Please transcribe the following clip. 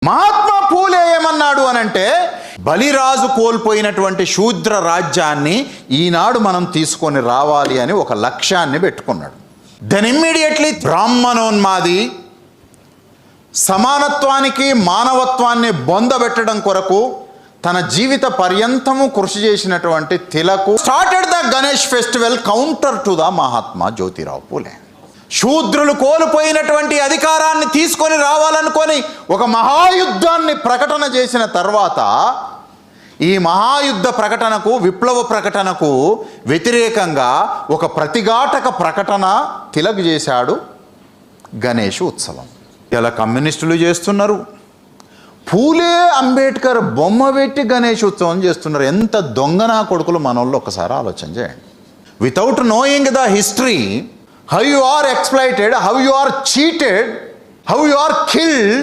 మహాత్మా పూలే ఏమన్నాడు అనంటే, బలిరాజు కోల్పోయినటువంటి శూద్ర రాజ్యాన్ని ఈనాడు మనం తీసుకొని రావాలి అని ఒక లక్ష్యాన్ని పెట్టుకున్నాడు. దెన్ ఇమ్మీడియట్లీ బ్రాహ్మణోన్మాది సమానత్వానికి మానవత్వాన్ని బొందబెట్టడం కొరకు తన జీవిత పర్యంతము కృషి చేసినటువంటి Tilak started the Ganesh festival counter to the Mahatma Jyotirao Phule. శూద్రులు కోల్పోయినటువంటి అధికారాన్ని తీసుకొని రావాలనుకొని ఒక మహాయుద్ధాన్ని ప్రకటన చేసిన తర్వాత ఈ మహాయుద్ధ ప్రకటనకు, విప్లవ ప్రకటనకు వ్యతిరేకంగా ఒక ప్రతిఘాటక ప్రకటన తిలక్ చేశాడు, గణేష్ ఉత్సవం. ఇలా కమ్యూనిస్టులు చేస్తున్నారు, పూలే అంబేద్కర్ బొమ్మ పెట్టి గణేష్ ఉత్సవం చేస్తున్నారు. ఎంత దొంగనా కొడుకులు మనోళ్ళు ఒకసారి ఆలోచన చేయండి. Without knowing the history, how you are exploited, how you are cheated, how you are killed,